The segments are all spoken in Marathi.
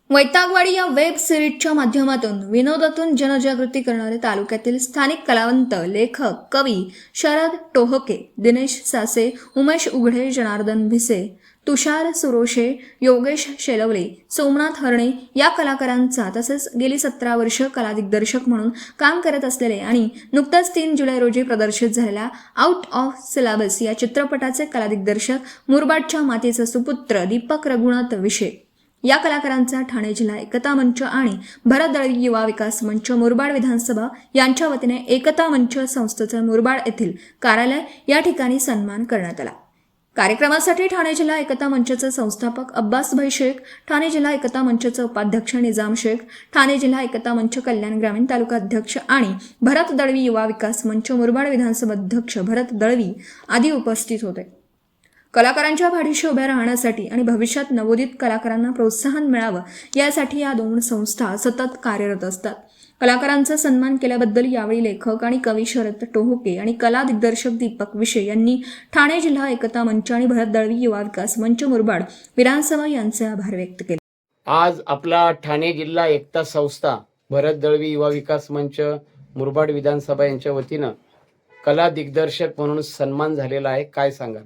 वैतागवाडी या वेब सिरीजच्या माध्यमातून विनोदातून जनजागृती करणारे तालुक्यातील स्थानिक कलावंत, लेखक, कवी शरद टोहके, दिनेश सासे, उमेश उघडे, जनार्दन भिसे, तुषार सुरोशे, योगेश शेलवले, सोमनाथ हरणे या कलाकारांचा तसेच गेली 17 वर्ष कला दिग्दर्शक म्हणून काम करत असलेले आणि नुकताच 3 जुलै रोजी प्रदर्शित झालेल्या आउट ऑफ सिलेबस या चित्रपटाचे कला दिग्दर्शक मुरबाडच्या मातीचे सुपुत्र दीपक रघुनाथ विशे या कलाकारांचा ठाणे जिल्हा एकता मंच आणि भरत दळवी युवा विकास मंच मुरबाड विधानसभा यांच्या वतीने एकता मंच संस्थेचे मुरबाड येथील कार्यालय या ठिकाणी सन्मान करण्यात आला। कार्यक्रमासाठी ठाणे जिल्हा एकता मंचचे संस्थापक अब्बासभाई शेख, ठाणे जिल्हा एकता मंचचे उपाध्यक्ष निजाम शेख, ठाणे जिल्हा एकता मंच कल्याण ग्रामीण तालुका अध्यक्ष आणि भरत दळवी युवा विकास मंच मुरबाड विधानसभा अध्यक्ष भरत दळवी आदी उपस्थित होते। कलाकारांच्या पाठीशी उभ्या राहण्यासाठी आणि भविष्यात नवोदित कलाकारांना प्रोत्साहन मिळावं यासाठी या दोन संस्था सतत कार्यरत असतात। कलाकारांचा सन्मान केल्याबद्दल यावेळी लेखक आणि कवी शरद टोहके आणि कला दिग्दर्शक दीपक विशे यांनी ठाणे जिल्हा एकता मंच आणि भरत दळवी युवा विकास मंच मुरबाड विधानसभा यांचे आभार व्यक्त केले। आज आपला ठाणे जिल्हा एकता संस्था भरत दळवी युवा विकास मंच मुरबाड विधानसभा यांच्या वतीनं कला दिग्दर्शक म्हणून सन्मान झालेला आहे, काय सांगाल?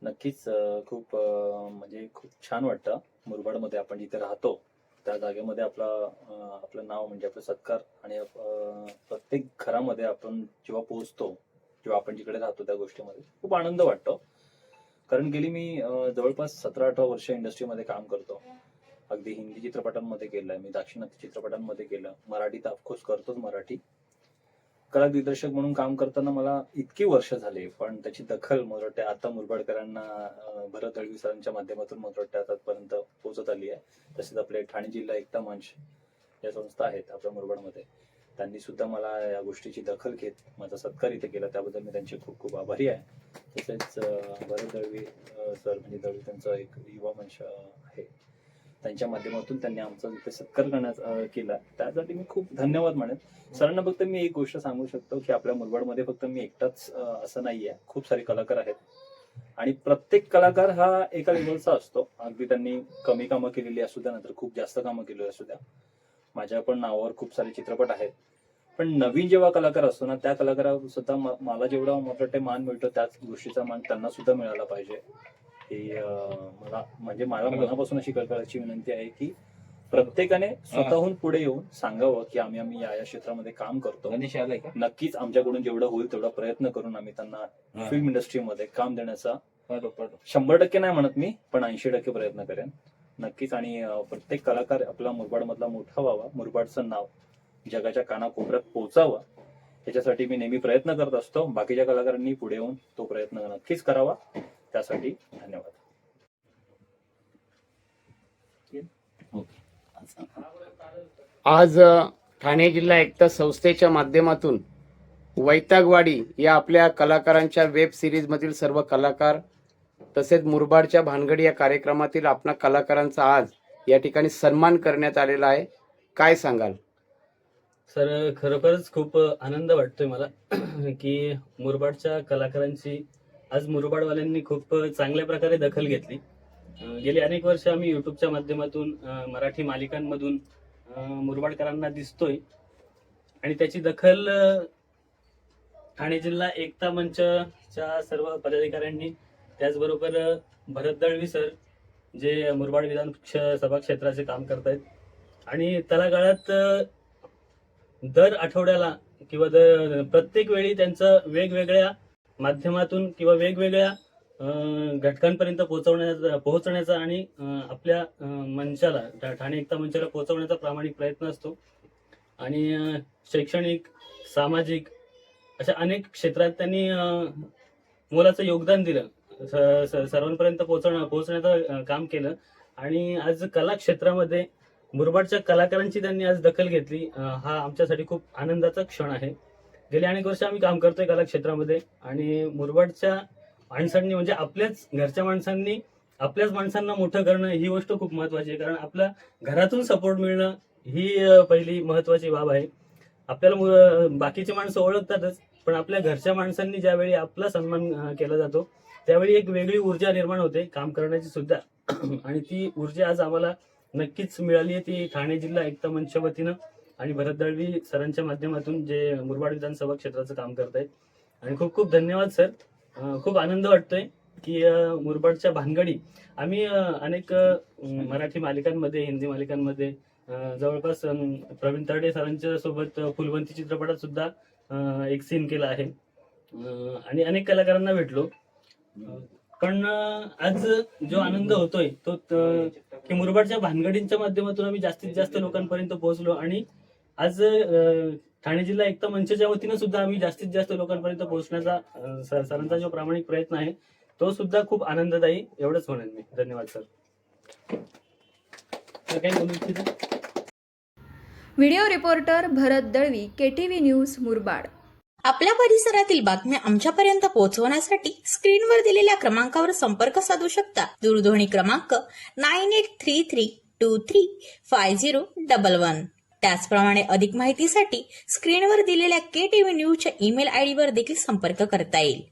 नक्कीच म्हणजे खूप छान वाटतं। मुरबाडमध्ये आपण जिथे राहतो त्या जागेमध्ये आपलं नाव म्हणजे आपलं सत्कार आणि प्रत्येक घरामध्ये आपण जेव्हा पोहोचतो, जेव्हा आपण जिकडे राहतो त्या गोष्टीमध्ये खूप आनंद वाटतो। कारण गेली मी जवळपास 17-18 वर्ष इंडस्ट्रीमध्ये काम करतो। अगदी हिंदी चित्रपटांमध्ये केलंय मी, दाक्षिणात्य चित्रपटांमध्ये केलं, मराठी तर ऑफकोर्स करतोच मराठी। कला दिग्दर्शक म्हणून काम करताना मला इतकी वर्ष झाले, पण त्याची दखल मला वाटते आता मुरबाडकरांना भरत दळवी सरांच्या माध्यमातून मला वाटते आतापर्यंत पोहोचत आली आहे। तसेच आपले ठाणे जिल्हा एकता मंच या संस्था आहेत आपल्या मुरबाडमध्ये, त्यांनी सुद्धा मला या गोष्टीची दखल घेत माझा सत्कार इथे केला, त्याबद्दल मी त्यांचे खूप खूप आभारी आहे। तसेच भरत दळवी सर म्हणजे दळवी त्यांचा एक युवा मंच आहे, त्यांच्या माध्यमातून त्यांनी आमचा इथे सत्कार करण्यात केला, त्यासाठी मी खूप धन्यवाद म्हणेन सरांना। फक्त मी एक गोष्ट सांगू शकतो की आपल्या मुरबाडमध्ये फक्त मी एकटाच असं नाहीये, खूप सारे कलाकार आहेत आणि प्रत्येक कलाकार हा एका लेवलचा असतो। अगदी त्यांनी कमी कामं केलेली असू द्या, नंतर खूप जास्त कामं केलेली असू द्या, माझ्या पण नावावर खूप सारे चित्रपट आहेत, पण नवीन जेव्हा कलाकार असतो ना त्या कलाकारावर सुद्धा मला जेवढा मोठा मान मिळतो त्याच गोष्टीचा मान त्यांना सुद्धा मिळाला पाहिजे। ही मला म्हणजे माझ्या मनापासून अशी कळकळीची विनंती आहे की प्रत्येकाने स्वतःहून पुढे येऊन सांगावं की आम्ही या क्षेत्रामध्ये काम करतो। नक्कीच आमच्याकडून जेवढं होईल तेवढा प्रयत्न करून आम्ही त्यांना फिल्म इंडस्ट्रीमध्ये काम देण्याचा 100% नाही म्हणत मी, पण 80% प्रयत्न करेन नक्कीच। आणि प्रत्येक कलाकार आपला मुरबाड मधला मोठा व्हावा, मुरबाडचं नाव जगाच्या कानाकोपऱ्यात पोहोचावं, याच्यासाठी मी नेहमी प्रयत्न करत असतो। बाकीच्या कलाकारांनी पुढे येऊन तो प्रयत्न नक्कीच करावा, त्यासाठी धन्यवाद। आज ठाणे जिल्हा एकता संस्थेच्या माध्यमातून वैतागवाडी या आपल्या कलाकारांच्या वेब सिरीज मधील सर्व कलाकार तसेच मुरबाडच्या भानगडी या कार्यक्रमातील आपल्या कलाकारांचा आज या ठिकाणी सन्मान करण्यात आलेला आहे, काय सांगाल? सर, खरोखरच खूप आनंद वाटतोय मला की मुरबाडच्या कलाकारांची आज मुरबाडवाल्यांनी खूप चांगल्या प्रकारे दखल घेतली। गेली अनेक वर्ष आम्ही युट्यूबच्या माध्यमातून मराठी मालिकांमधून मुरबाडकरांना दिसतोय आणि त्याची दखल ठाणे जिल्हा एकता मंचच्या सर्व पदाधिकाऱ्यांनी, त्याचबरोबर भरत दळवी सर जे मुरबाड विधानसभा क्षेत्राचे काम करतायत आणि तळागाळात दर आठवड्याला किंवा प्रत्येक वेळी त्यांचं वेगवेगळ्या माध्यमातून किंवा वेगवेगळ्या घटकांपर्यंत पोहोचण्याचा आणि आपल्या मंचाला ठाणे एकता मंचाला पोहोचवण्याचा प्रामाणिक प्रयत्न असतो आणि शैक्षणिक, सामाजिक अशा अनेक क्षेत्रात त्यांनी मोलाचं योगदान दिलं, सर्वांपर्यंत पोहोचण्याचं काम केलं आणि आज कला क्षेत्रामध्ये मुरबाडच्या कलाकारांची त्यांनी आज दखल घेतली, हा आमच्यासाठी खूप आनंदाचा क्षण आहे। गेली अनेक वर्ष आम्ही काम करतोय कला क्षेत्रामध्ये आणि मुरबाडच्या माणसांनी म्हणजे आपल्याच घरच्या माणसांनी आपल्याच माणसांना मोठं करणं ही गोष्ट खूप महत्वाची आहे, कारण आपल्या घरातून सपोर्ट मिळणं ही पहिली महत्वाची बाब आहे। आपल्याला बाकीची माणसं ओळखतातच, पण आपल्या घरच्या माणसांनी ज्यावेळी आपला सन्मान केला जातो त्यावेळी एक वेगळी ऊर्जा निर्माण होते काम करण्याची सुद्धा आणि ती ऊर्जा आज आम्हाला नक्कीच मिळाली आहे ती ठाणे जिल्हा एकता मंचच्या वतीनं आणि भरत दळवी सरांच्या माध्यमातून जे मुरबाड विधानसभा क्षेत्राचं काम करतायत. आणि खूप खूप धन्यवाद सर. खूप आनंद वाटतोय की मुरबाडच्या भानगडी आम्ही अनेक मराठी मालिकांमध्ये, हिंदी मालिकांमध्ये जवळपास प्रवीण तरडे सरांच्या सोबत फुलवंती चित्रपटात सुद्धा एक सीन केला आहे आणि अनेक कलाकारांना भेटलो. पण आज जो आनंद होतोय तो की मुरबाडच्या भानगडींच्या माध्यमातून आम्ही जास्तीत जास्त लोकांपर्यंत पोहोचलो आणि आज ठाणे जिल्हा एकता मंचच्या वतीनं सुद्धा आम्ही जास्तीत जास्त लोकांपर्यंत पोहोचण्याचा सरांचा जो प्रामाणिक प्रयत्न आहे तो सुद्धा खूप आनंददायी. एवढंच म्हणेन मी. धन्यवाद सर. काही बोलू इच्छिता? व्हिडिओ रिपोर्टर भरत दळवी, KTV न्यूज, मुरबाड. आपल्या परिसरातील बातम्या आमच्यापर्यंत पोहोचवण्यासाठी स्क्रीनवर दिलेल्या क्रमांकावर संपर्क साधू शकता. दूरध्वनी क्रमांक 9833235011. त्याचप्रमाणे अधिक माहितीसाठी स्क्रीनवर दिलेल्या KTV न्यूजच्या ईमेल आयडीवर देखील संपर्क करता येईल.